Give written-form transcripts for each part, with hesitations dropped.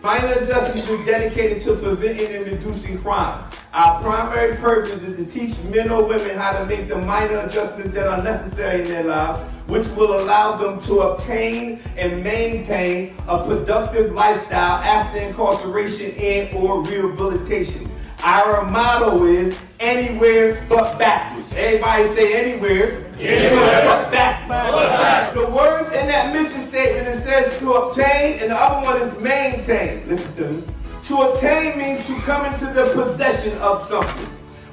Minor adjustments are dedicated to preventing and reducing crime. Our primary purpose is to teach men or women how to make the minor adjustments that are necessary in their lives, which will allow them to obtain and maintain a productive lifestyle after incarceration and or rehabilitation. Our motto is anywhere but backwards. Everybody say anywhere but backwards. The words in that mission statement, it says to obtain, and the other one is maintain. Listen to me. To obtain means to come into the possession of something.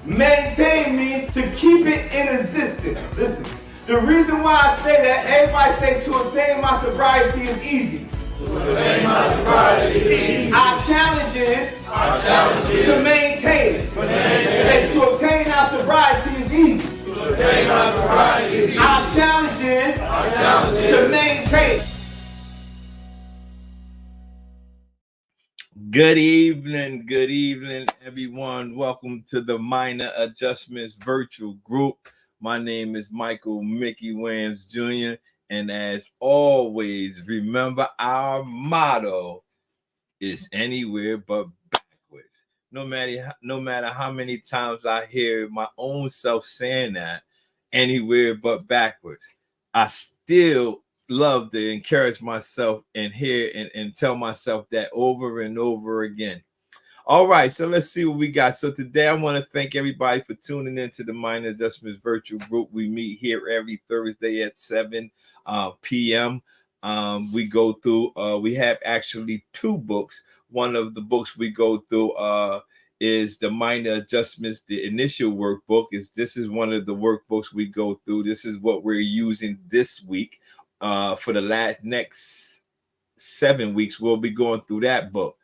Maintain means to keep it in existence. Listen. The reason why I say that, everybody say to obtain my sobriety is easy. Our challenge is to maintain it. Say to obtain our sobriety is easy. Our challenge is to maintain it. Good evening, everyone. Welcome to the Minor Adjustments Virtual Group. My name is Michael Mickey Williams Jr. And as always, remember our motto is anywhere but backwards. No matter how many times I hear my own self saying that, anywhere but backwards, I still love to encourage myself and hear and tell myself that over and over again. All right, so let's see what we got. So today I want to thank everybody for tuning in to the Minor Adjustments Virtual Group. We meet here every Thursday at 7 p.m. We go through, we have actually two books. One of the books we go through is the Minor Adjustments, the initial workbook. This is one of the workbooks we go through. This is what we're using this week. For the next 7 weeks, we'll be going through that book.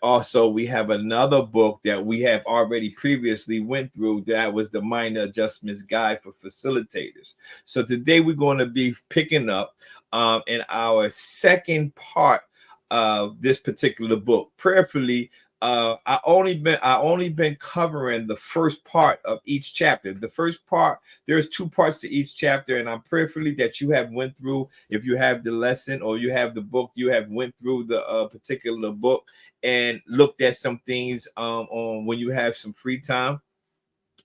Also, we have another book that we have already previously went through. That was the Minor Adjustments Guide for Facilitators. So today we're going to be picking up in our second part of this particular book. Prayerfully, I only been covering the first part of each chapter. The first part, there's two parts to each chapter, and I'm prayerfully that you have went through, if you have the lesson or you have the book, you have went through the particular book and looked at some things on when you have some free time,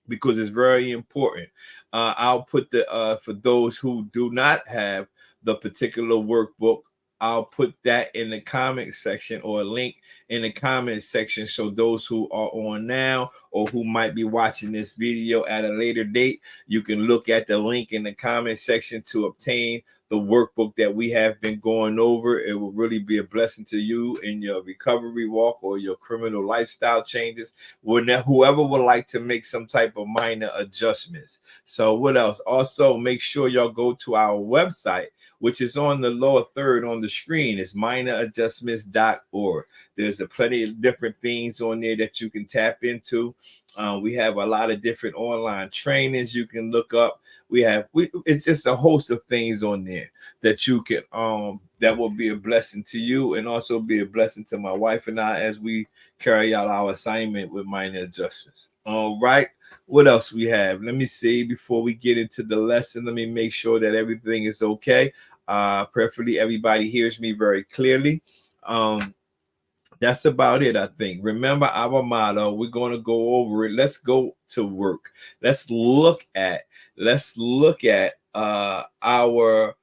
because it's very important. I'll put the for those who do not have the particular workbook, I'll put that in the comment section, or a link in the comment section, so those who are on now or who might be watching this video at a later date, you can look at the link in the comment section to obtain the workbook that we have been going over. It will really be a blessing to you in your recovery walk or your criminal lifestyle changes, whoever would like to make some type of minor adjustments. So what else? Also, make sure y'all go to our website, which is on the lower third on the screen. It's minoradjustments.org. There's a plenty of different things on there that you can tap into. We have a lot of different online trainings you can look up. It's just a host of things on there that you can that will be a blessing to you, and also be a blessing to my wife and I as we carry out our assignment with minor adjustments. All right. What else we have? Let me see before we get into the lesson. Let me make sure that everything is okay. Preferably everybody hears me very clearly. That's about it, I think. Remember our motto. We're going to go over it. Let's go to work. Let's look at our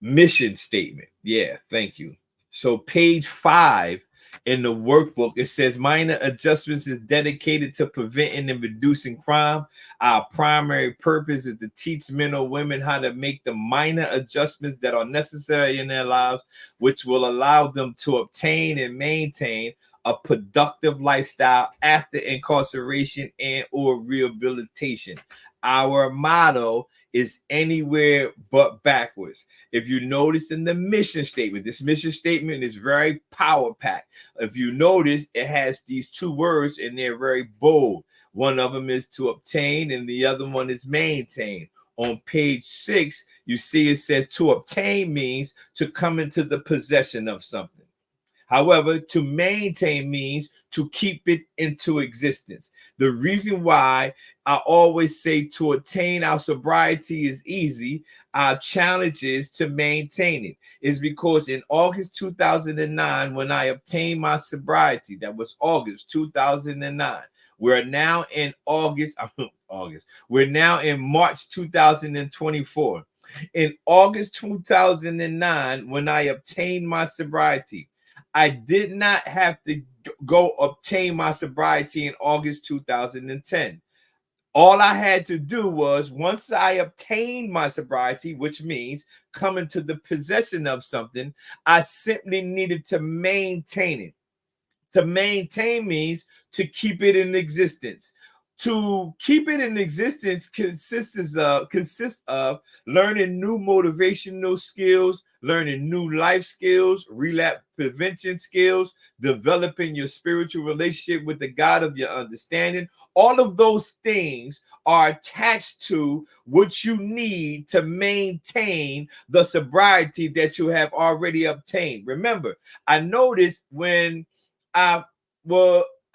mission statement. Yeah, thank you. So page 5 in the workbook, it says minor adjustments is dedicated to preventing and reducing crime. Our primary purpose is to teach men or women how to make the minor adjustments that are necessary in their lives, which will allow them to obtain and maintain a productive lifestyle after incarceration and or rehabilitation. Our motto is anywhere but backwards. If you notice in the mission statement, this mission statement is very power-packed. If you notice, it has these two words and they're very bold. One of them is to obtain and the other one is maintain. On page 6, you see it says to obtain means to come into the possession of something. However, to maintain means to keep it into existence. The reason why I always say to attain our sobriety is easy, our challenge is to maintain it, is because in August 2009, when I obtained my sobriety, that was August 2009. We're now in We're now in March 2024. In August 2009, when I obtained my sobriety, I did not have to go obtain my sobriety in August 2010. All I had to do was, once I obtained my sobriety, which means coming to the possession of something, I simply needed to maintain it. To maintain means to keep it in existence. To keep it in existence consists of learning new motivational skills, learning new life skills, relapse prevention skills, developing your spiritual relationship with the God of your understanding. All of those things are attached to what you need to maintain the sobriety that you have already obtained. Remember, I noticed when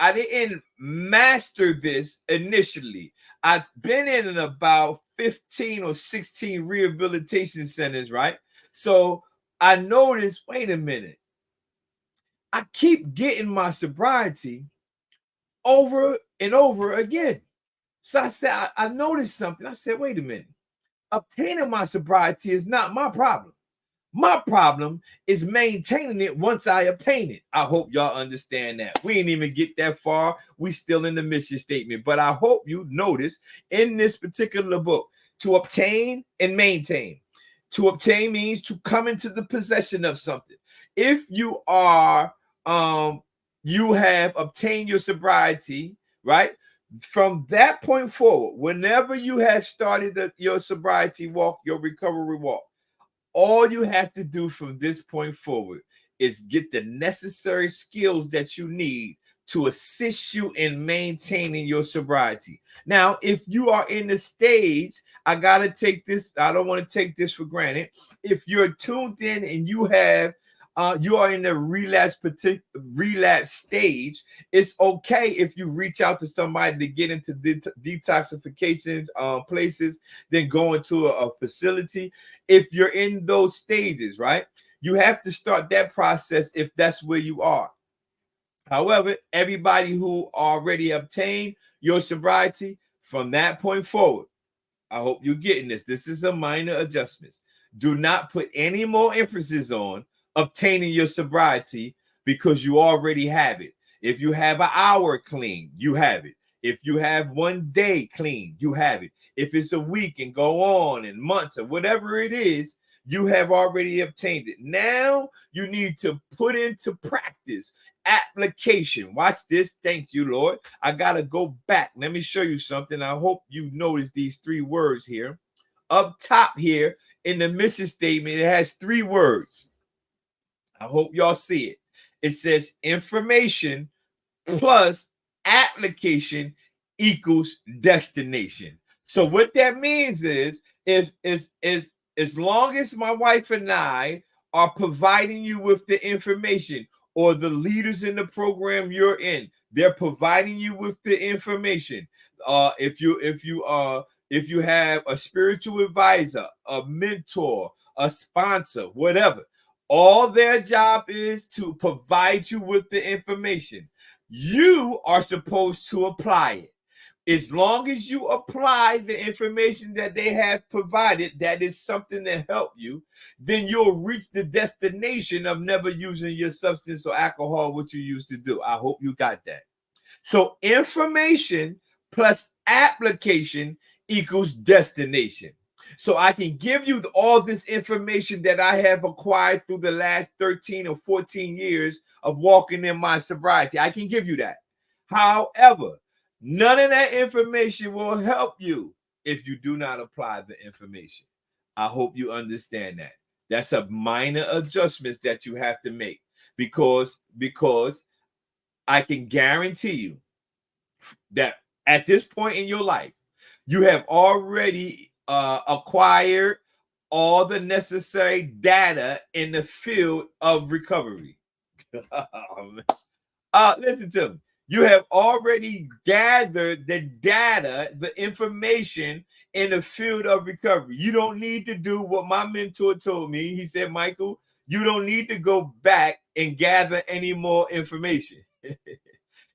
I didn't master this initially. I've been in about 15 or 16 rehabilitation centers, right? So I noticed, wait a minute, I keep getting my sobriety over and over again. So I said, I noticed something. I said, wait a minute, obtaining my sobriety is not my problem. My problem is maintaining it once I obtain it. I hope y'all understand that. We ain't even get that far. We still in the mission statement. But I hope you notice in this particular book, to obtain and maintain. To obtain means to come into the possession of something. If you are, you have obtained your sobriety, right? From that point forward, whenever you have started your sobriety walk, your recovery walk, all you have to do from this point forward is get the necessary skills that you need to assist you in maintaining your sobriety. Now, if you are in the stage, I got to take this, I don't want to take this for granted. If you're tuned in and you have you are in the relapse stage, it's okay if you reach out to somebody to get into detoxification places, then go into a facility. If you're in those stages, right, you have to start that process if that's where you are. However, everybody who already obtained your sobriety, from that point forward, I hope you're getting this. This is a minor adjustment. Do not put any more emphasis on obtaining your sobriety because you already have it. If you have an hour clean, you have it. If you have 1 day clean, you have it. If it's a week and go on and months or whatever it is, you have already obtained it. Now you need to put into practice application. Watch this. Thank you, Lord. I got to go back. Let me show you something. I hope you notice these 3 words here. Up top here in the mission statement, it has 3 words. I hope y'all see it. It says information plus application equals destination. So what that means is, as long as my wife and I are providing you with the information, or the leaders in the program you're in, they're providing you with the information. If you have a spiritual advisor, a mentor, a sponsor, whatever, all their job is to provide you with the information. You are supposed to apply it. As long as you apply the information that they have provided, that is something to help you, then you'll reach the destination of never using your substance or alcohol, what you used to do. I hope you got that. So information plus application equals destination. So I can give you all this information that I have acquired through the last 13 or 14 years of walking in my sobriety. I can give you that. However, none of that information will help you if you do not apply the information. I hope you understand that. That's a minor adjustment that you have to make, because I can guarantee you that at this point in your life, you have already acquired all the necessary data in the field of recovery. Oh, man. Listen to me. You have already gathered the data, the information in the field of recovery. You don't need to do what my mentor told me. He said, Michael, you don't need to go back and gather any more information.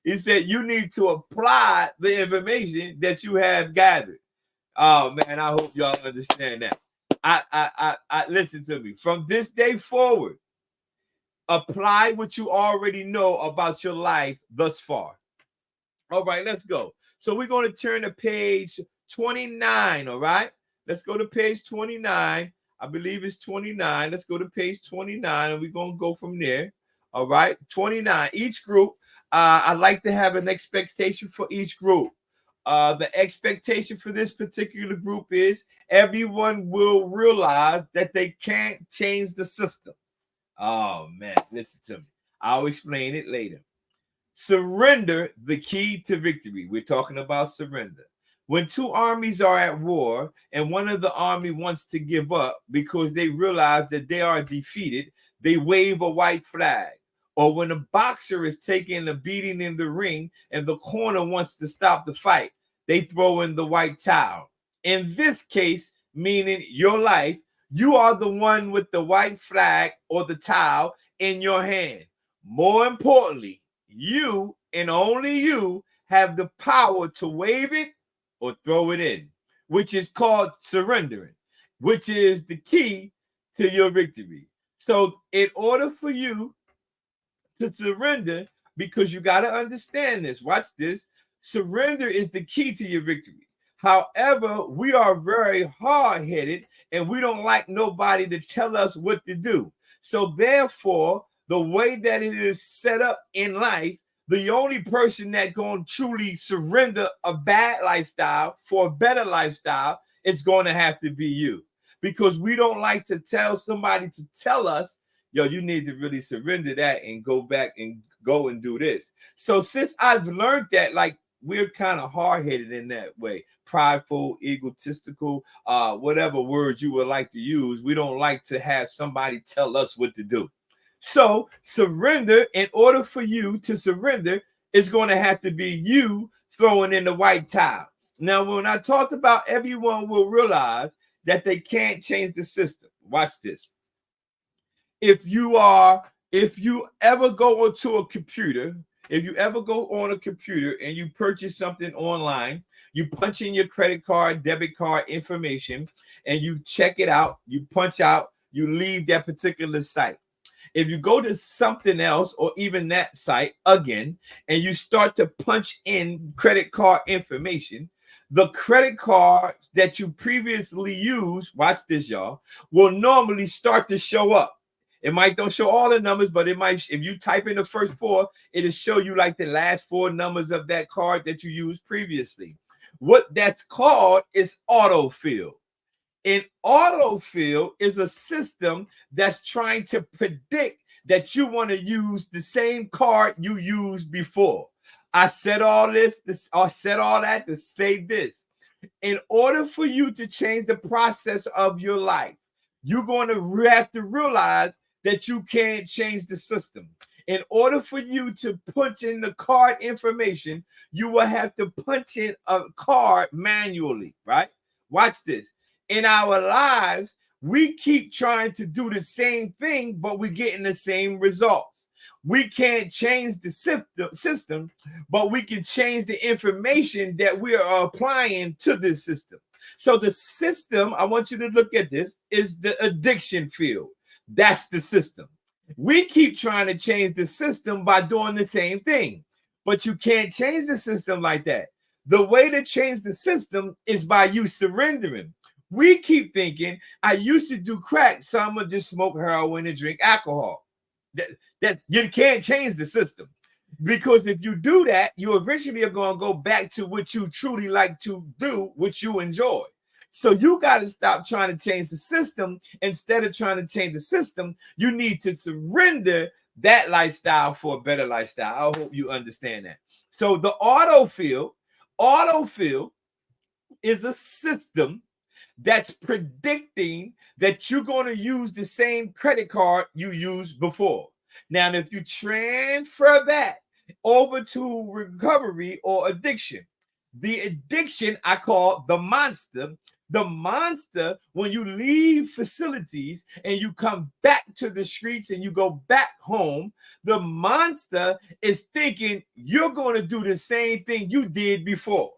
He said, you need to apply the information that you have gathered. Oh man, I hope y'all understand that. I listen to me. From this day forward, apply what you already know about your life thus far. All right, let's go. So we're going to turn to page 29. All right, let's go to page 29. I believe it's 29. Let's go to page 29 and we're going to go from there. All right, 29. Each group, I'd like to have an expectation for each group. The expectation for this particular group is everyone will realize that they can't change the system. Oh man, listen to me. I'll explain it later. Surrender, the key to victory. We're talking about surrender. When two armies are at war and one of the army wants to give up because they realize that they are defeated, they wave a white flag. Or when a boxer is taking a beating in the ring and the corner wants to stop the fight, they throw in the white towel. In this case, meaning your life, you are the one with the white flag or the towel in your hand. More importantly, you and only you have the power to wave it or throw it in, which is called surrendering, which is the key to your victory. So in order for you to surrender, because you got to understand this, watch this, surrender is the key to your victory. However, we are very hard-headed and we don't like nobody to tell us what to do. So therefore, the way that it is set up in life, the only person that going to truly surrender a bad lifestyle for a better lifestyle is going to have to be you. Because we don't like to tell somebody to tell us, yo, you need to really surrender that and go back and go and do this. So since I've learned that, like, we're kind of hard-headed in that way, prideful, egotistical, whatever words you would like to use. We don't like to have somebody tell us what to do. So surrender, in order for you to surrender, is going to have to be you throwing in the white towel. Now, when I talked about everyone will realize that they can't change the system. Watch this. If you ever go onto a computer, if you ever go on a computer and you purchase something online, you punch in your credit card, debit card information, and you check it out, you punch out, you leave that particular site. If you go to something else or even that site again, and you start to punch in credit card information, the credit cards that you previously used, watch this, y'all, will normally start to show up. It might don't show all the numbers, but it might, if you type in the first four, it'll show you like the last four numbers of that card that you used previously. What that's called is autofill. An autofill is a system that's trying to predict that you want to use the same card you used before. I said all this, I said all that to say this. In order for you to change the process of your life, you're going to have to realize that you can't change the system. In order for you to punch in the card information, you will have to punch in a card manually, right? Watch this. In our lives, we keep trying to do the same thing, but we're getting the same results. We can't change the system, but we can change the information that we are applying to this system. So the system, I want you to look at this, is the addiction field. That's the system. We keep trying to change the system by doing the same thing, but you can't change the system like that. The way to change the system is by you surrendering. We keep thinking, I used to do crack, so I'm going to just smoke heroin and drink alcohol. That you can't change the system. Because if you do that, you eventually are going to go back to what you truly like to do, what you enjoy. So you got to stop trying to change the system. Instead of trying to change the system, you need to surrender that lifestyle for a better lifestyle. I hope you understand that. So the autofill is a system that's predicting that you're going to use the same credit card you used before. Now, if you transfer that over to recovery or addiction, the addiction I call the monster. The monster, when you leave facilities and you come back to the streets and you go back home, the monster is thinking you're going to do the same thing you did before.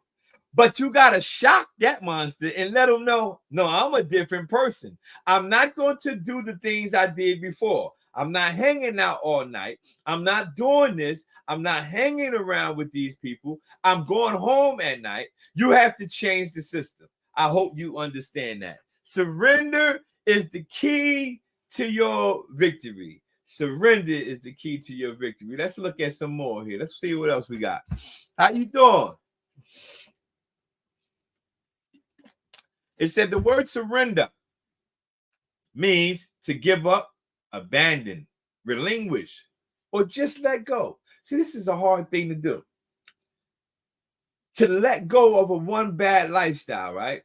But you got to shock that monster and let them know, no, I'm a different person. I'm not going to do the things I did before. I'm not hanging out all night. I'm not doing this. I'm not hanging around with these people. I'm going home at night. You have to change the system. I hope you understand that. Surrender is the key to your victory. Surrender is the key to your victory. Let's look at some more here. Let's see what else we got. How you doing? It said the word surrender means to give up, abandon, relinquish, or just let go. See, this is a hard thing to do. To let go of a one bad lifestyle, right?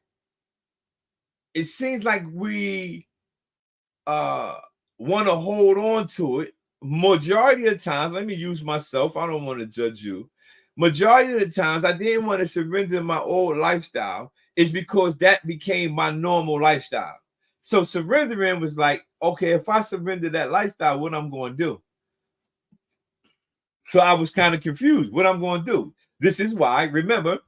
It seems like we want to hold on to it. Majority of the time, let me use myself. I don't want to judge you. Majority of the times, I didn't want to surrender my old lifestyle. Is because that became my normal lifestyle. So surrendering was like, okay, if I surrender that lifestyle, what I'm going to do? So I was kind of confused what I'm going to do. This is why, remember,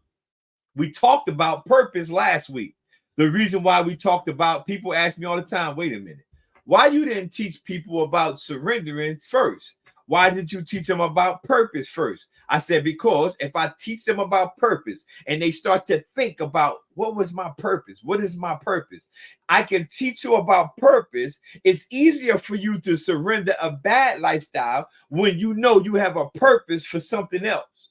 we talked about purpose last week. The reason why we talked about, people ask me all the time, wait a minute, why you didn't teach people about surrendering first? Why did you teach them about purpose first? I said, because if I teach them about purpose and they start to think about what was my purpose? What is my purpose? I can teach you about purpose. It's easier for you to surrender a bad lifestyle when you know you have a purpose for something else.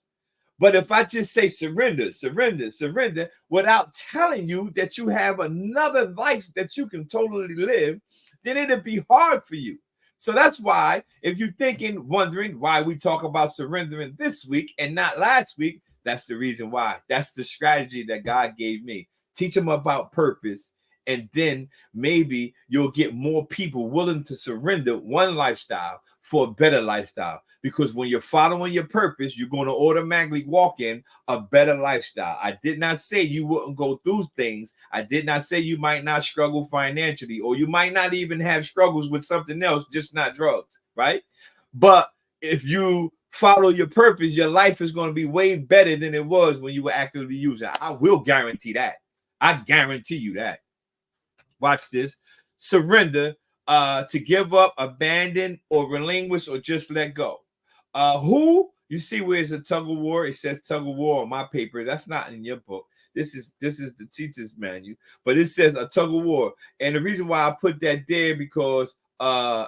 But if I just say surrender, surrender, surrender, without telling you that you have another life that you can totally live, then it'll be hard for you. So that's why, if you're thinking, wondering why we talk about surrendering this week and not last week, that's the reason why. That's the strategy that God gave me. Teach them about purpose, and then maybe you'll get more people willing to surrender one lifestyle for a better lifestyle. Because when you're following your purpose, you're going to automatically walk in a better lifestyle. I did not say you wouldn't go through things. I did not say you might not struggle financially, or you might not even have struggles with something else, just not drugs, right? But if you follow your purpose, your life is going to be way better than it was when you were actively using it. I will guarantee that. I guarantee you that. Watch this. Surrender, to give up, abandon, or relinquish, or just let go. Who? You see where it's a tug of war? It says tug of war on my paper. That's not in your book. This is the teacher's manual, but it says a tug of war. And the reason why I put that there because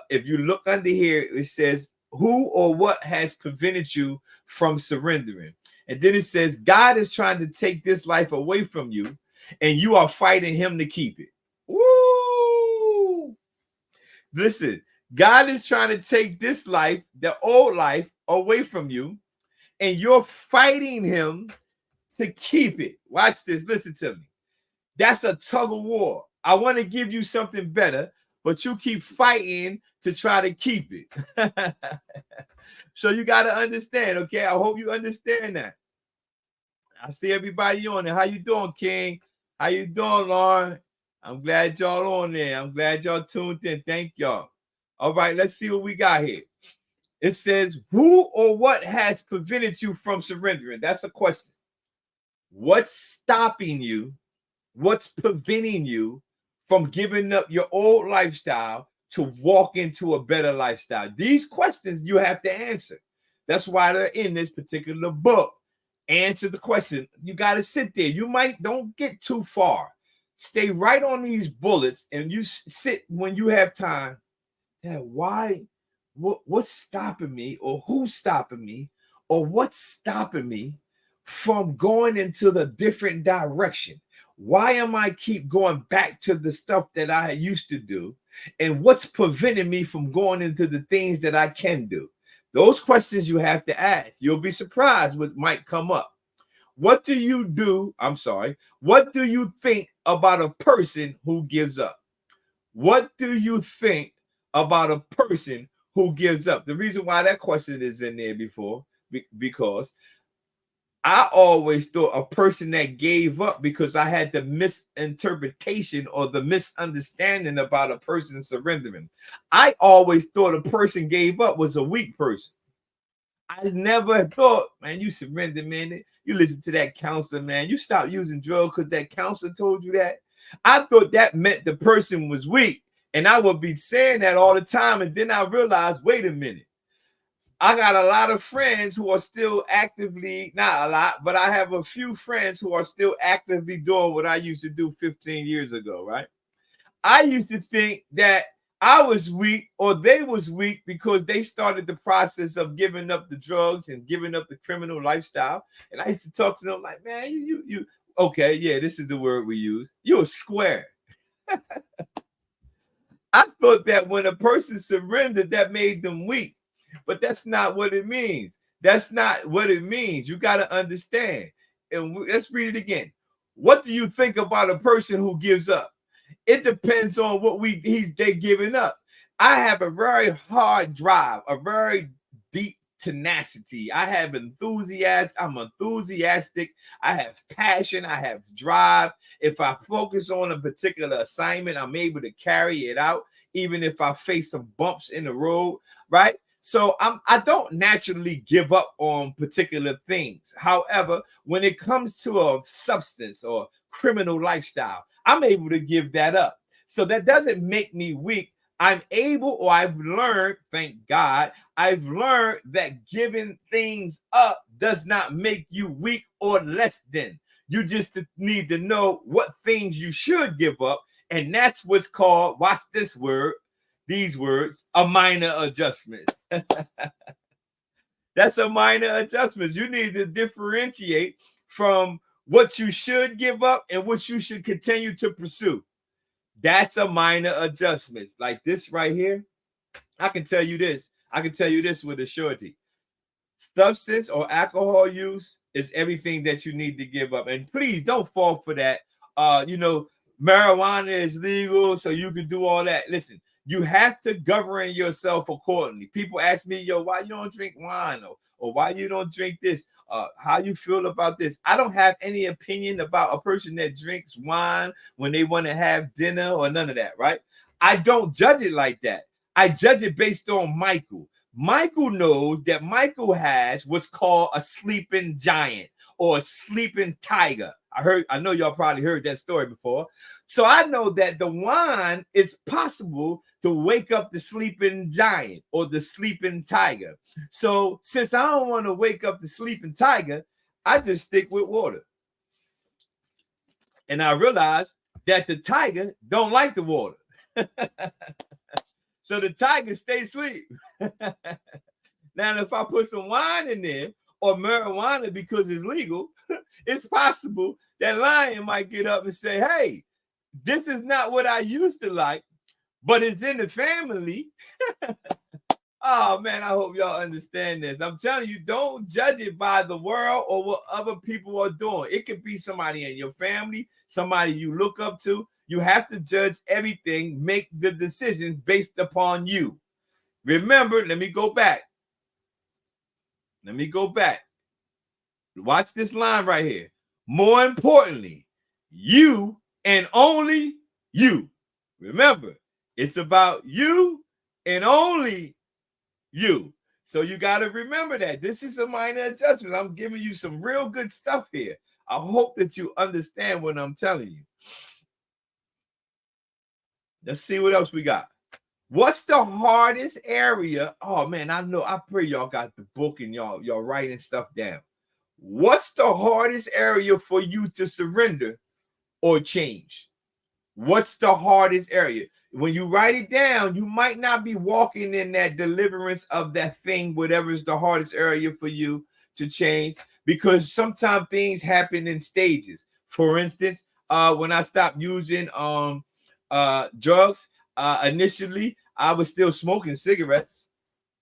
if you look under here, it says who or what has prevented you from surrendering. And then it says God is trying to take this life away from you, and you are fighting him to keep it. Woo! Listen, God is trying to take this life, the old life, away from you, and you're fighting him to keep it. Watch this. Listen to me. That's a tug of war. I want to give you something better, but you keep fighting to try to keep it. So you got to understand, okay? I hope you understand that. I see everybody on there. How you doing, King? How you doing, Lauren? I'm glad y'all on there. I'm glad y'all tuned in. Thank y'all. All right, let's see what we got here. It says, who or what has prevented you from surrendering? That's a question. What's stopping you? What's preventing you from giving up your old lifestyle to walk into a better lifestyle? These questions you have to answer. That's why they're in this particular book. Answer the question. You got to sit there. Don't get too far. Stay right on these bullets, and you sit when you have time. Yeah, why? What's stopping me, or who's stopping me, or what's stopping me from going into the different direction? Why am I keep going back to the stuff that I used to do? And what's preventing me from going into the things that I can do? Those questions you have to ask. You'll be surprised what might come up. What do you do? What do you think about a person who gives up? What do you think about a person who gives up. The reason why that question is in there because I always thought a person that gave up because I had the misinterpretation or the misunderstanding about a person surrendering. I always thought a person gave up was a weak person. I never thought, man, you surrender, man. You listen to that counselor, man. You stop using drugs because that counselor told you that. I thought that meant the person was weak. And I would be saying that all the time. And then I realized, wait a minute. I got a lot of friends who are still actively, not a lot, but I have a few friends who are still actively doing what I used to do 15 years ago, right? I used to think that I was weak or they was weak because they started the process of giving up the drugs and giving up the criminal lifestyle. And I used to talk to them like, man, you okay, yeah, this is the word we use. You're a square. I thought that when a person surrendered, that made them weak. But that's not what it means. That's not what it means. You got to understand. And let's read it again. What do you think about a person who gives up? It depends on what they're giving up. I have a very hard drive, a very deep tenacity. I have enthusiasm. I'm enthusiastic. I have passion. I have drive. If I focus on a particular assignment, I'm able to carry it out, even if I face some bumps in the road, right? So I don't naturally give up on particular things. However, when it comes to a substance or criminal lifestyle, I'm able to give that up. So that doesn't make me weak. I'm able, or I've learned, thank God, I've learned that giving things up does not make you weak or less than. You just need to know what things you should give up. And that's what's called, watch this word, these words, a minor adjustment. That's a minor adjustment. You need to differentiate from what you should give up and what you should continue to pursue. That's a minor adjustment. Like this right here, I can tell you this. I can tell you this with a surety. Substance or alcohol use is everything that you need to give up. And please don't fall for that. Marijuana is legal, so you can do all that. Listen, you have to govern yourself accordingly. People ask me, yo, why you don't drink wine or why you don't drink this? How you feel about this? I don't have any opinion about a person that drinks wine when they want to have dinner or none of that, right? I don't judge it like that. I judge it based on Michael. Michael knows that Michael has what's called a sleeping giant or a sleeping tiger. I know y'all probably heard that story before. So I know that the wine is possible to wake up the sleeping giant or the sleeping tiger. So since I don't want to wake up the sleeping tiger, I just stick with water. And I realized that the tiger don't like the water. So the tiger stays asleep. Now, if I put some wine in there or marijuana because it's legal, it's possible that lion might get up and say, hey, this is not what I used to like, but it's in the family. Oh, man, I hope y'all understand this. I'm telling you, don't judge it by the world or what other people are doing. It could be somebody in your family, somebody you look up to. You have to judge everything, make the decisions based upon you. Remember, let me go back. Watch this line right here. More importantly, you and only you. Remember, it's about you and only you. So you got to remember that. This is a minor adjustment. I'm giving you some real good stuff here. I hope that you understand what I'm telling you. Let's see what else we got. What's the hardest area? Oh, man, I pray y'all got the book and y'all writing stuff down. What's the hardest area for you to surrender or change? What's the hardest area? When you write it down, you might not be walking in that deliverance of that thing, whatever is the hardest area for you to change, because sometimes things happen in stages. For instance, when I stopped using drugs, initially I was still smoking cigarettes,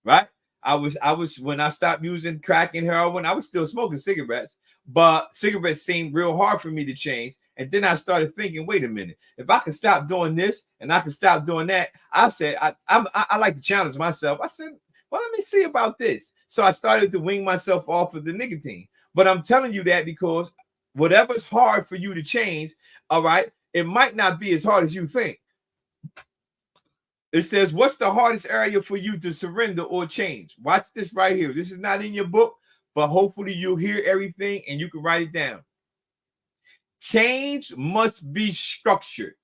right? I was when I stopped using crack and heroin, I was still smoking cigarettes, but cigarettes seemed real hard for me to change. And then I started thinking, wait a minute, if I can stop doing this and I can stop doing that, I said, I like to challenge myself. I said, well, let me see about this. So I started to wing myself off of the nicotine. But I'm telling you that because whatever's hard for you to change, all right, it might not be as hard as you think. It says, what's the hardest area for you to surrender or change? Watch this right here. This is not in your book, but hopefully you'll hear everything and you can write it down. Change must be structured.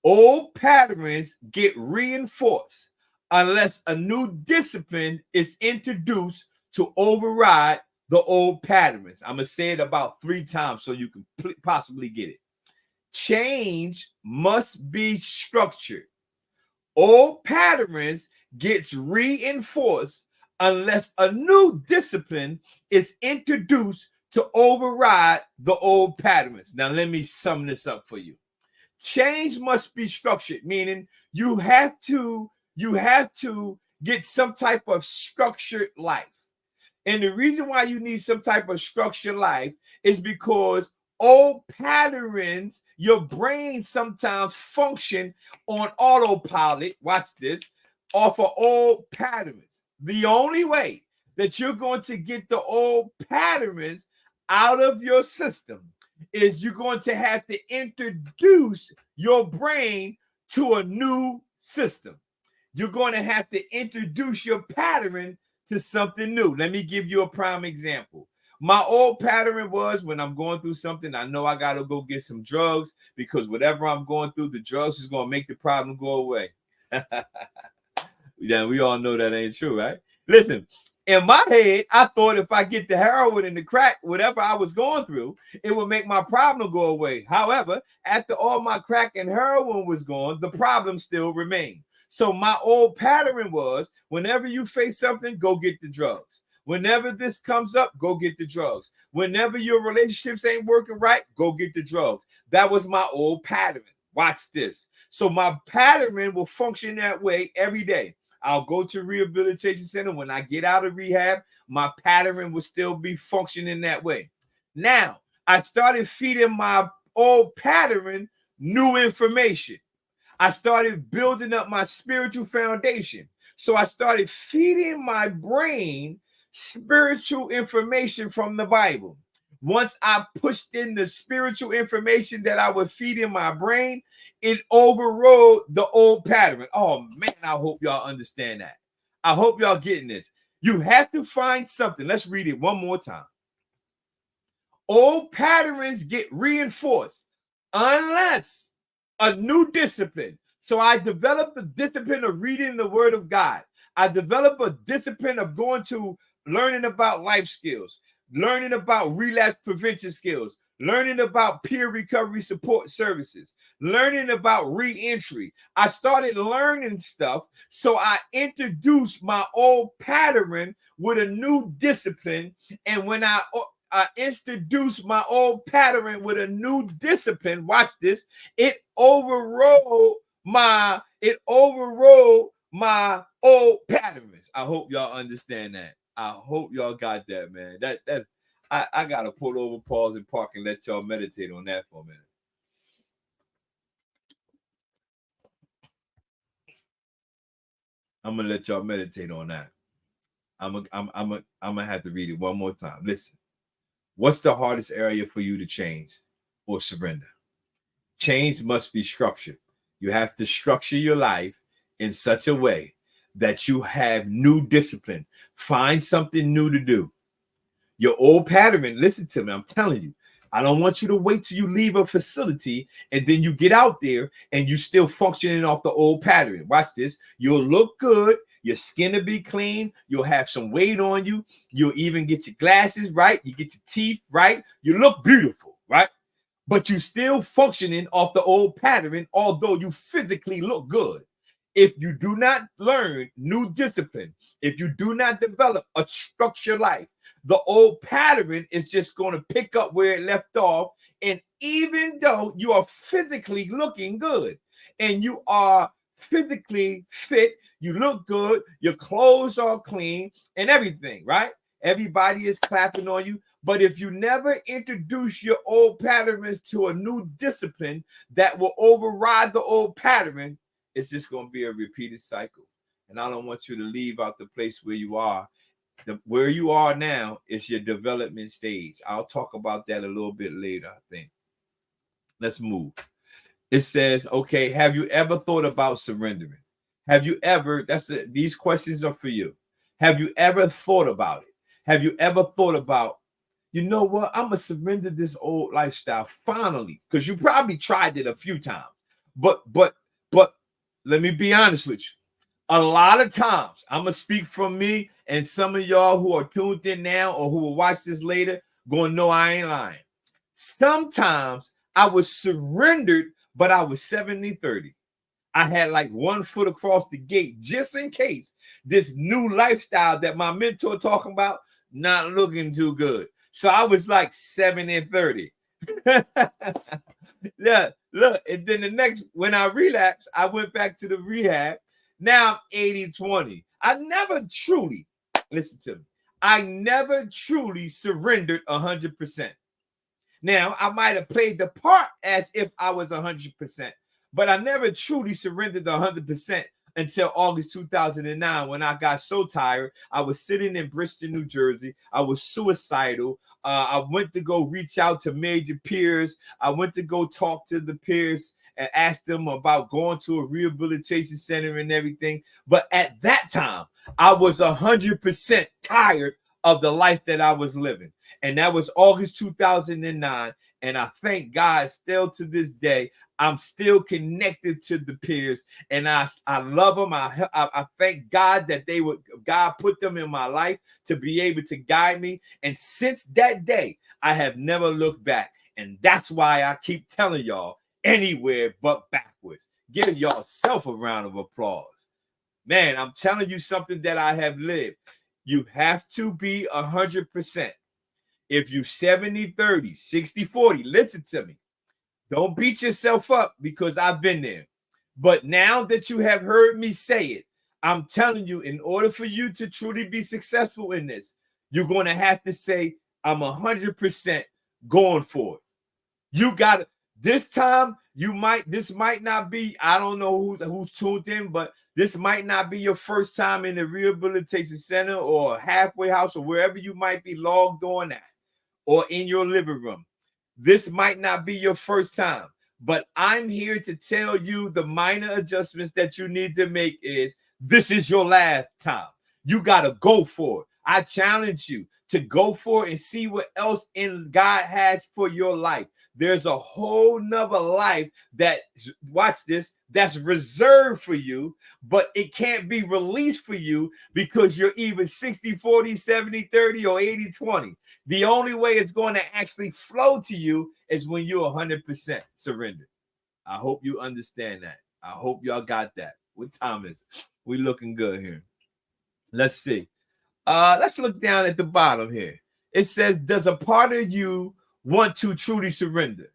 Old patterns get reinforced unless a new discipline is introduced to override the old patterns. I'm going to say it about 3 times so you can possibly get it. Change must be structured. Old patterns gets reinforced unless a new discipline is introduced to override the old patterns. Now, let me sum this up for you. Change must be structured, meaning you have to get some type of structured life. And the reason why you need some type of structured life is because old patterns, your brain sometimes function on autopilot, watch this, off of old patterns. The only way that you're going to get the old patterns out of your system is you're going to have to introduce your brain to a new system. You're going to have to introduce your pattern to something new. Let me give you a prime example. My old pattern was when I'm going through something, I know I got to go get some drugs because whatever I'm going through, the drugs is going to make the problem go away. Yeah, we all know that ain't true, right? Listen, in my head, I thought if I get the heroin and the crack, whatever I was going through, it would make my problem go away. However, after all my crack and heroin was gone, the problem still remained. So my old pattern was whenever you face something, go get the drugs. Whenever this comes up, go get the drugs. Whenever your relationships ain't working right, go get the drugs. That was my old pattern. Watch this. So my pattern will function that way every day. I'll go to rehabilitation center. When I get out of rehab, my pattern will still be functioning that way. Now, I started feeding my old pattern new information. I started building up my spiritual foundation. So I started feeding my brain spiritual information from the Bible. Once I pushed in the spiritual information that I would feed in my brain, it overrode the old pattern. Oh man, I hope y'all understand that. I hope y'all getting this. You have to find something. Let's read it one more time. Old patterns get reinforced unless a new discipline. So I developed the discipline of reading the Word of God. I developed a discipline of going to learning about life skills, learning about relapse prevention skills, learning about peer recovery support services, learning about re-entry. I started learning stuff, so I introduced my old pattern with a new discipline. And when I introduced my old pattern with a new discipline, watch this, it overrode my old patterns. I hope y'all understand that. I hope y'all got that, man. I gotta pull over, pause, and park and let y'all meditate on that for a minute. I'm gonna let y'all meditate on that. I'm gonna have to read it one more time. Listen, what's the hardest area for you to change or surrender? Change must be structured. You have to structure your life in such a way that you have new discipline. Find something new to do. Your old pattern, listen to me, I'm telling you, I don't want you to wait till you leave a facility and then you get out there and you still functioning off the old pattern. Watch this. You'll look good. Your skin will be clean. You'll have some weight on you. You'll even get your glasses right. You get your teeth right. You look beautiful, right? But you still functioning off the old pattern, although you physically look good. If you do not learn new discipline, if you do not develop a structured life, the old pattern is just going to pick up where it left off. And even though you are physically looking good and you are physically fit, you look good, your clothes are clean and everything, right? Everybody is clapping on you. But if you never introduce your old patterns to a new discipline that will override the old pattern, it's just going to be a repeated cycle. And I don't want you to leave out the place where you are. Where you are now is your development stage. I'll talk about that a little bit later, I think. Let's move. It says, okay, have you ever thought about surrendering? Have you ever, these questions are for you. Have you ever thought about it? Have you ever thought about, you know what, I'm going to surrender this old lifestyle finally? Because you probably tried it a few times. But let me be honest with you. A lot of times, I'm going to speak from me, and some of y'all who are tuned in now or who will watch this later going to know I ain't lying. Sometimes I was surrendered, but I was 70-30. I had like one foot across the gate just in case this new lifestyle that my mentor talking about not looking too good. So I was like 70-30. Yeah, look, and then when I relapsed, I went back to the rehab. Now I'm 80-20. I never truly, listen to me, I never truly surrendered 100%. Now, I might have played the part as if I was 100%, but I never truly surrendered 100% until August 2009 when I got so tired. I was sitting in Bristol, New Jersey. I was suicidal. I went to go reach out to major peers. I went to go talk to the peers and ask them about going to a rehabilitation center and everything. But at that time, I was 100% tired of the life that I was living. And that was August 2009. And I thank God still to this day, I'm still connected to the peers, and I love them. I thank God that God put them in my life to be able to guide me. And since that day, I have never looked back. And that's why I keep telling y'all, anywhere but backwards. Give yourself a round of applause. Man, I'm telling you something that I have lived. You have to be 100%. If you 70-30, 60-40, listen to me. Don't beat yourself up because I've been there. But now that you have heard me say it, I'm telling you, in order for you to truly be successful in this, you're going to have to say, I'm 100% going for it. You got to, this time, this might not be, I don't know who's tuned in, but this might not be your first time in a rehabilitation center or a halfway house or wherever you might be logged on at or in your living room. This might not be your first time, but I'm here to tell you the minor adjustments that you need to make is this is your last time. You got to go for it. I challenge you to go for it and see what else in God has for your life. There's a whole nother life that, watch this, that's reserved for you, but it can't be released for you because you're either 60-40, 70-30, or 80-20. The only way it's going to actually flow to you is when you're 100% surrendered. I hope you understand that. I hope y'all got that. What time is it? We looking good here. Let's see. Let's look down at the bottom here. It says, does a part of you want to truly surrender?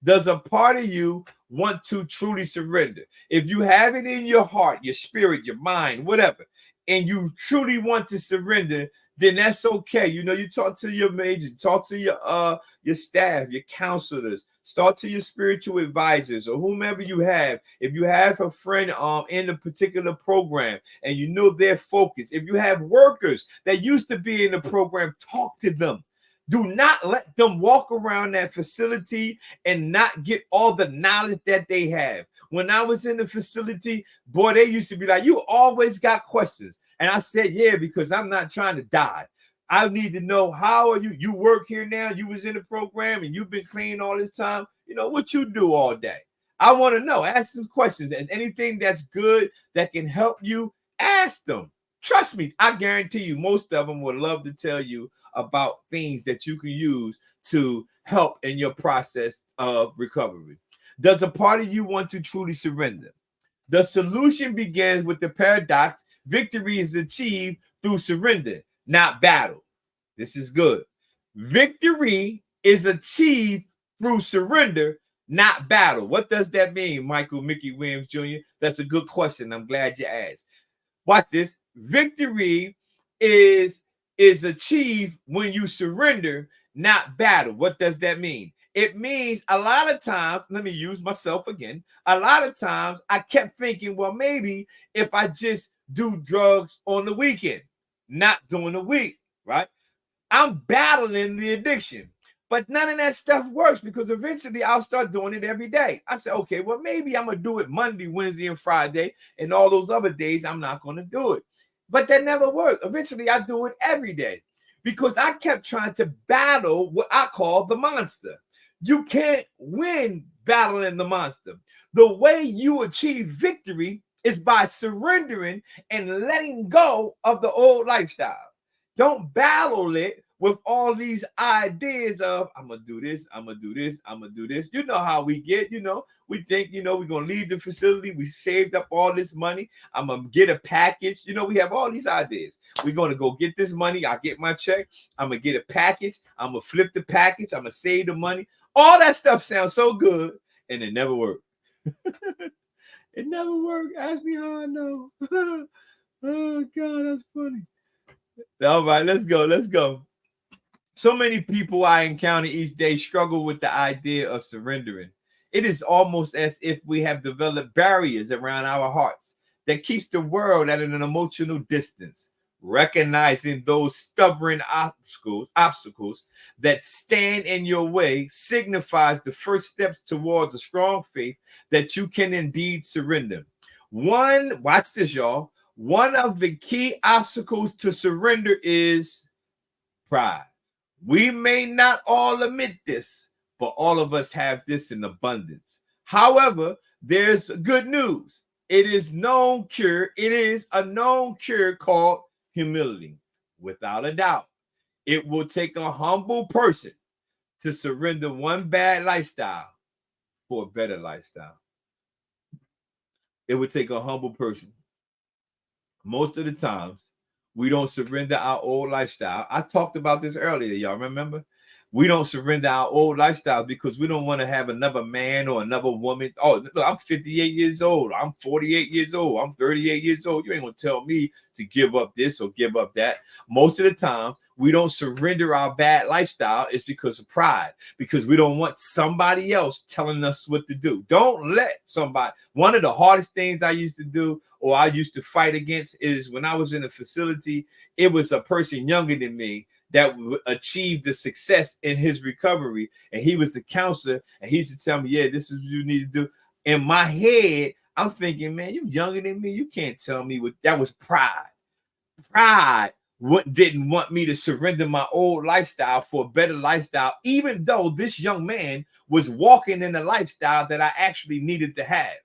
Does a part of you want to truly surrender? If you have it in your heart, your spirit, your mind, whatever, and you truly want to surrender, then that's okay. You know, you talk to your major, talk to your staff, your counselors, talk to your spiritual advisors or whomever you have. If you have a friend in a particular program and you know their focus, if you have workers that used to be in the program, talk to them. Do not let them walk around that facility and not get all the knowledge that they have. When I was in the facility, boy, they used to be like, you always got questions. And I said, yeah, because I'm not trying to die. I need to know, how are you? You work here now. You was in the program and you've been clean all this time. You know, what you do all day. I want to know. Ask some questions. And anything that's good that can help you, ask them. Trust me, I guarantee you most of them would love to tell you about things that you can use to help in your process of recovery. Does a part of you want to truly surrender? The solution begins with the paradox. Victory is achieved through surrender, not battle. This is good. Victory is achieved through surrender, not battle. What does that mean, Michael Mickey Williams Jr.? That's a good question. I'm glad you asked. Watch this. Victory is is achieved when you surrender, not battle. What does that mean? It means a lot of times, let me use myself again. A lot of times I kept thinking, well, maybe if I just do drugs on the weekend, not during the week, right? I'm battling the addiction. But none of that stuff works because eventually I'll start doing it every day. I said, okay, well, maybe I'm going to do it Monday, Wednesday, and Friday. And all those other days, I'm not going to do it. But that never worked. Eventually, I do it every day because I kept trying to battle what I call the monster. You can't win battling the monster. The way you achieve victory is by surrendering and letting go of the old lifestyle. Don't battle it with all these ideas of I'm gonna do this, I'm gonna do this, I'm gonna do this. You know how we get, we think, we're gonna leave the facility. We saved up all this money. I'm gonna get a package. We have all these ideas. We're gonna go get this money. I get my check. I'm gonna get a package. I'm gonna flip the package. I'm gonna save the money. All that stuff sounds so good, and it never worked. It never worked. Ask me how I know. Oh God, that's funny. All right, let's go. So many people I encounter each day struggle with the idea of surrendering. It is almost as if we have developed barriers around our hearts that keeps the world at an emotional distance. Recognizing those stubborn obstacles that stand in your way signifies the first steps towards a strong faith that you can indeed surrender. Watch this, y'all. One of the key obstacles to surrender is pride. We may not all admit this, but all of us have this in abundance. However, there's good news. It is a known cure called humility. Without a doubt, it will take a humble person to surrender one bad lifestyle for a better lifestyle. It would take a humble person. Most of the times, we don't surrender our old lifestyle. I talked about this earlier. Y'all remember? We don't surrender our old lifestyle because we don't want to have another man or another woman. Oh, look, I'm 58 years old. I'm 48 years old. I'm 38 years old. You ain't going to tell me to give up this or give up that. Most of the time, we don't surrender our bad lifestyle. It's because of pride, because we don't want somebody else telling us what to do. Don't let somebody. One of the hardest things I used to do or I used to fight against is when I was in a facility, it was a person younger than me that achieved the success in his recovery. And he was a counselor. And he used to tell me, yeah, this is what you need to do. In my head, I'm thinking, man, you younger than me. You can't tell me what that was pride. Pride didn't want me to surrender my old lifestyle for a better lifestyle, even though this young man was walking in a lifestyle that I actually needed to have.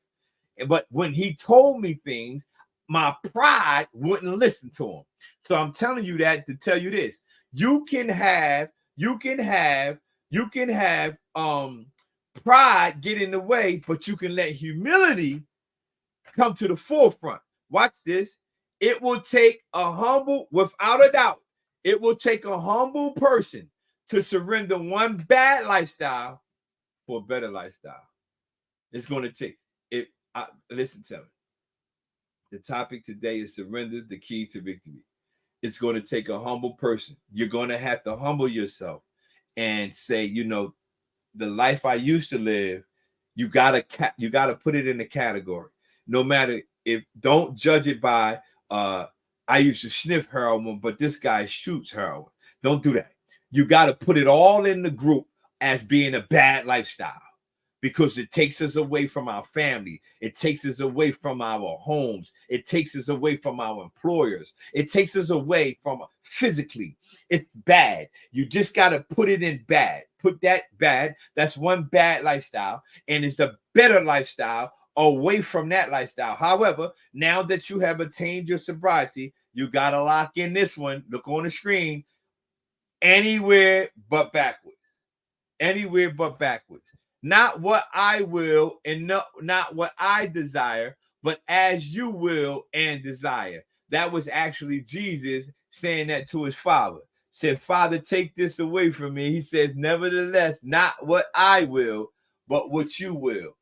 But when he told me things, my pride wouldn't listen to him. So I'm telling you that to tell you this. You can have pride get in the way, but you can let humility come to the forefront. Watch this. It will take without a doubt, it will take a humble person to surrender one bad lifestyle for a better lifestyle. It's going to take it. Listen to me. The topic today is surrender, the key to victory. It's going to take a humble person. You're going to have to humble yourself and say, the life I used to live, you gotta put it in the category. No matter don't judge it by I used to sniff heroin, but this guy shoots heroin. Don't do that. You got to put it all in the group as being a bad lifestyle, because it takes us away from our family. It takes us away from our homes. It takes us away from our employers. It takes us away from physically. It's bad. You just got to put it in bad. Put that bad. That's one bad lifestyle. And it's a better lifestyle away from that lifestyle. However, now that you have attained your sobriety, you got to lock in this one. Look on the screen. Anywhere but backwards. Anywhere but backwards. Not what I will and not what I desire, but as you will and desire. That was actually Jesus saying that to his Father. Said, Father, take this away from me. He says, nevertheless, not what I will, but what you will.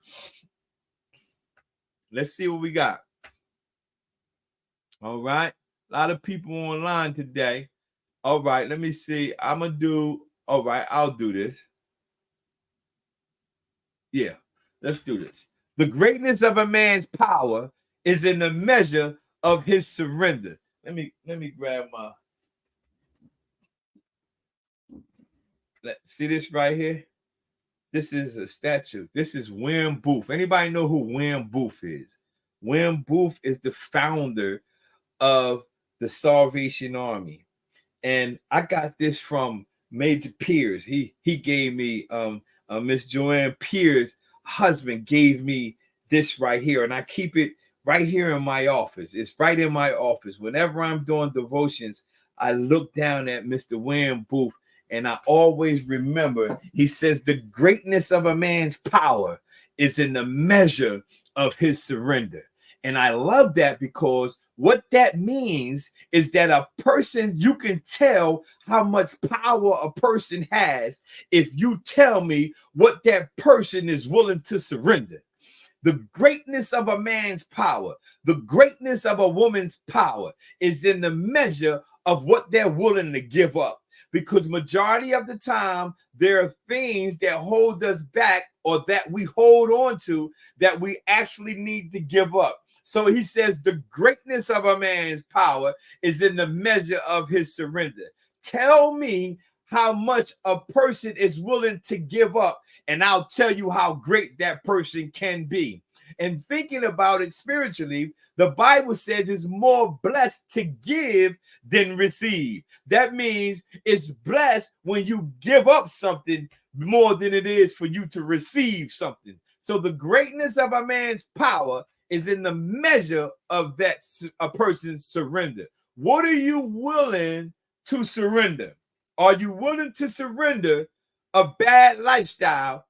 Let's see what we got. All right. A lot of people online today. All right, let me see. I'm gonna do. All right, I'll do this. Yeah, let's do this. The greatness of a man's power is in the measure of his surrender. Let me grab my. See this right here. This is a statue. This is William Booth. Anybody know who William Booth is? William Booth is the founder of the Salvation Army. And I got this from Major Pierce. He gave me Miss Joanne Pierce's husband gave me this right here, and I keep it right here in my office. It's right in my office. Whenever I'm doing devotions, I look down at Mr. William Booth, and I always remember he says the greatness of a man's power is in the measure of his surrender. And I love that because what that means is that a person, you can tell how much power a person has if you tell me what that person is willing to surrender. The greatness of a man's power, the greatness of a woman's power is in the measure of what they're willing to give up. Because majority of the time, there are things that hold us back or that we hold on to that we actually need to give up. So he says the greatness of a man's power is in the measure of his surrender. Tell me how much a person is willing to give up, and I'll tell you how great that person can be. And thinking about it spiritually, the Bible says it's more blessed to give than receive. That means it's blessed when you give up something more than it is for you to receive something. So the greatness of a man's power is in the measure of that a person's surrender. What are you willing to surrender? Are you willing to surrender a bad lifestyle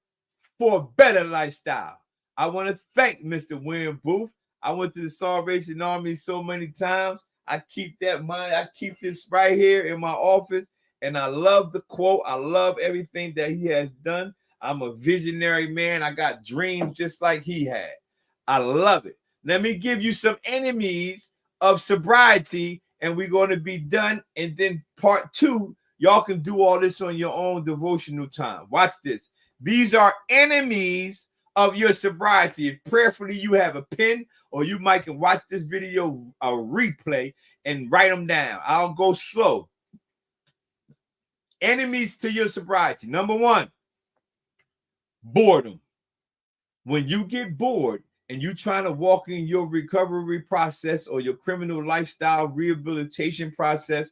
for a better lifestyle? I want to thank Mr. William Booth. I went to the Salvation Army so many times. I keep that money. I keep this right here in my office, and I love the quote. I love everything that he has done. I'm a visionary man. I got dreams just like he had. I love it. Let me give you some enemies of sobriety, and we're going to be done. And then part 2, y'all can do all this on your own devotional time. Watch this. These are enemies of your sobriety. If prayerfully you have a pen, or you might can watch this video a replay and write them down. I'll go slow. Enemies to your sobriety. Number 1, boredom. When you get bored and you're trying to walk in your recovery process or your criminal lifestyle rehabilitation process,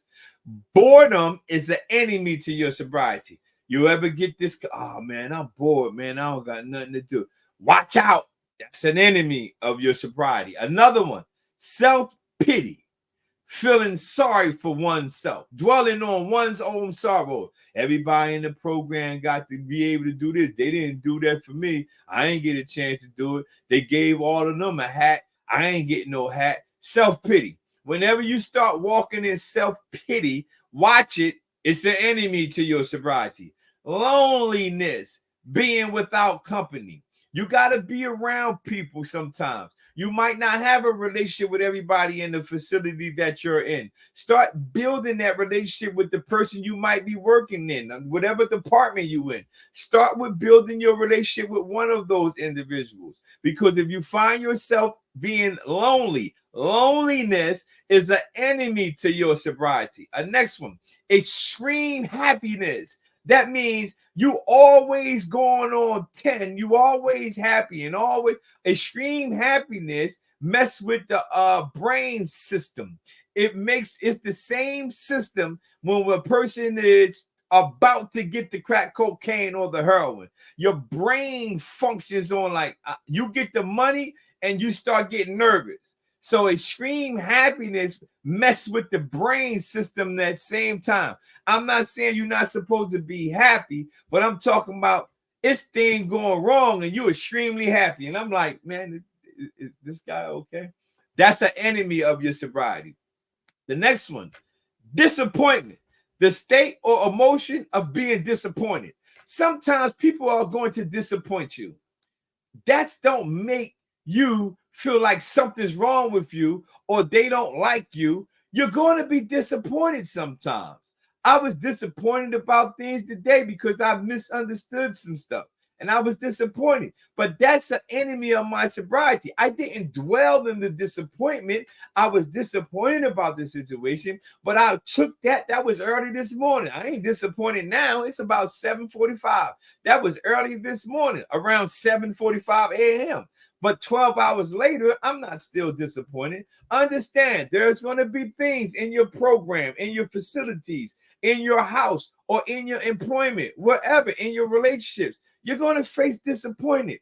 boredom is an enemy to your sobriety. You ever get this? Oh man, I'm bored, man. I don't got nothing to do. Watch out. That's an enemy of your sobriety. Another one, self-pity. Feeling sorry for oneself, dwelling on one's own sorrow. Everybody in the program got to be able to do this. They didn't do that for me. I ain't get a chance to do it. They gave all of them a hat. I ain't getting no hat. Self-pity. Whenever you start walking in self-pity, watch it. It's an enemy to your sobriety. Loneliness, being without company. You got to be around people sometimes. You might not have a relationship with everybody in the facility that you're in. Start building that relationship with the person you might be working in, whatever department you're in. Start with building your relationship with one of those individuals. Because if you find yourself being lonely, loneliness is an enemy to your sobriety. Next one, extreme happiness. That means you always going on 10. You always happy and always extreme happiness mess with the brain system. It's the same system when a person is about to get the crack cocaine or the heroin. Your brain functions on like you get the money and you start getting nervous. So extreme happiness mess with the brain system at the same time. I'm not saying you're not supposed to be happy, but I'm talking about it's thing going wrong and you're extremely happy. And I'm like, man, is this guy okay? That's an enemy of your sobriety. The next one, disappointment. The state or emotion of being disappointed. Sometimes people are going to disappoint you. That don't make you feel like something's wrong with you or they don't like you. You're going to be disappointed sometimes. I was disappointed about things today because I misunderstood some stuff. And I was disappointed. But that's an enemy of my sobriety. I didn't dwell in the disappointment. I was disappointed about the situation, but I took that. That was early this morning. I ain't disappointed now. It's about 7:45. That was early this morning, around 7:45 a.m. But 12 hours later, I'm not still disappointed. Understand, there's going to be things in your program, in your facilities, in your house, or in your employment, wherever, in your relationships. You're going to face disappointment.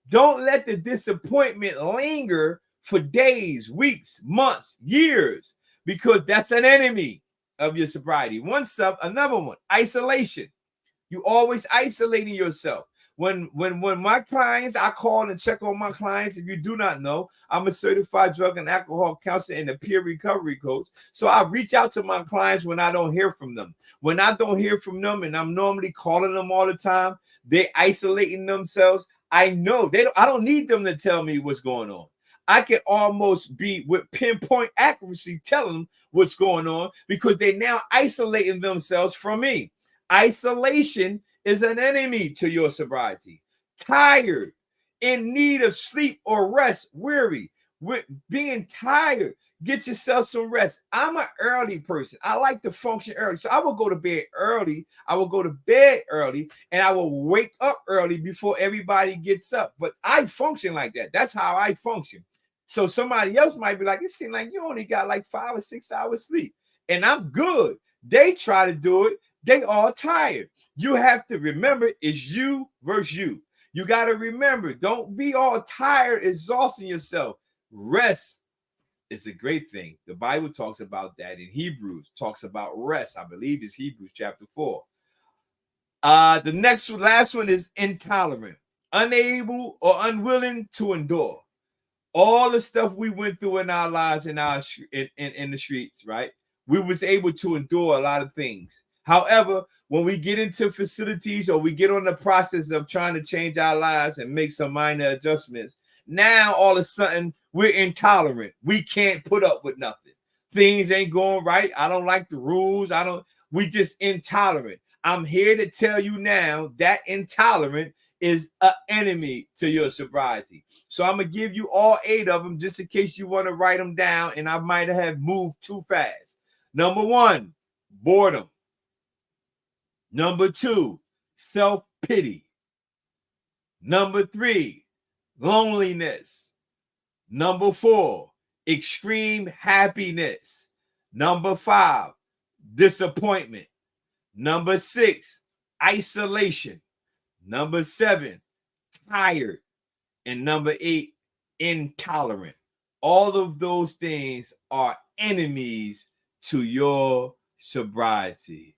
Don't let the disappointment linger for days, weeks, months, years, because that's an enemy of your sobriety. Another one, isolation. You always isolating yourself. When my clients, I call and check on my clients. If you do not know, I'm a certified drug and alcohol counselor and a peer recovery coach. So I reach out to my clients when I don't hear from them. When I don't hear from them, and I'm normally calling them all the time, they're isolating themselves. I know I don't need them to tell me what's going on. I can almost be with pinpoint accuracy telling them what's going on because they're now isolating themselves from me. Isolation is an enemy to your sobriety. Tired, in need of sleep or rest, weary, with being tired, get yourself some rest. I'm an early person. I like to function early. So I will go to bed early. I will go to bed early and I will wake up early before everybody gets up. But I function like that. That's how I function. So somebody else might be like, it seems like you only got like 5 or 6 hours sleep. And I'm good. They try to do it. They all tired. You have to remember it's you versus you. You got to remember, don't be all tired, exhausting yourself. Rest is a great thing. The Bible talks about that in Hebrews, talks about rest. I believe it's Hebrews chapter 4. The last one is intolerant, unable or unwilling to endure. All the stuff we went through in our lives, in the streets, right? We was able to endure a lot of things. However, when we get into facilities or we get on the process of trying to change our lives and make some minor adjustments, now all of a sudden we're intolerant. We can't put up with nothing. Things ain't going right. I don't like the rules. We just intolerant. I'm here to tell you now that intolerant is an enemy to your sobriety. So I'm going to give you all 8 of them just in case you want to write them down, and I might have moved too fast. Number 1, boredom. Number 2, self-pity. Number 3, loneliness. Number 4, extreme happiness. Number 5, disappointment. Number 6, isolation. Number 7, tired. And number 8, intolerant. All of those things are enemies to your sobriety.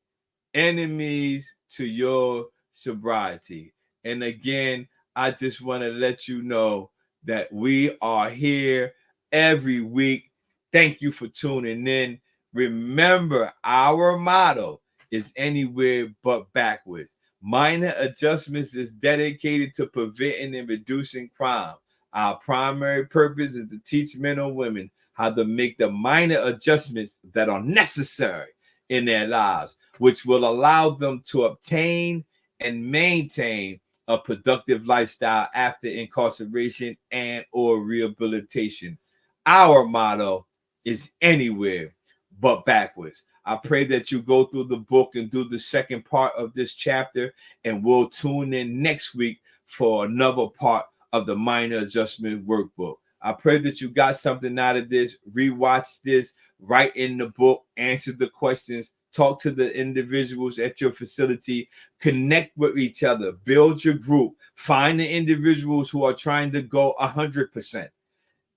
Enemies to your sobriety. And again, I just want to let you know that we are here every week. Thank you for tuning in. Remember, our motto is anywhere but backwards. Minor Adjustments is dedicated to preventing and reducing crime. Our primary purpose is to teach men and women how to make the minor adjustments that are necessary in their lives, which will allow them to obtain and maintain a productive lifestyle after incarceration and or rehabilitation. Our motto is anywhere but backwards. I pray that you go through the book and do the second part of this chapter, and we'll tune in next week for another part of the Minor Adjustment Workbook. I pray that you got something out of this. Rewatch this, write in the book, answer the questions, talk to the individuals at your facility, connect with each other, build your group, find the individuals who are trying to go 100%.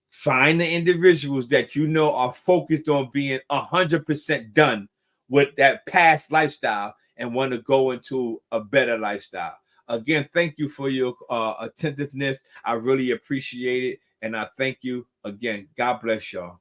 Find the individuals that you know are focused on being 100% done with that past lifestyle and want to go into a better lifestyle. Again, thank you for your attentiveness. I really appreciate it. And I thank you again. God bless y'all.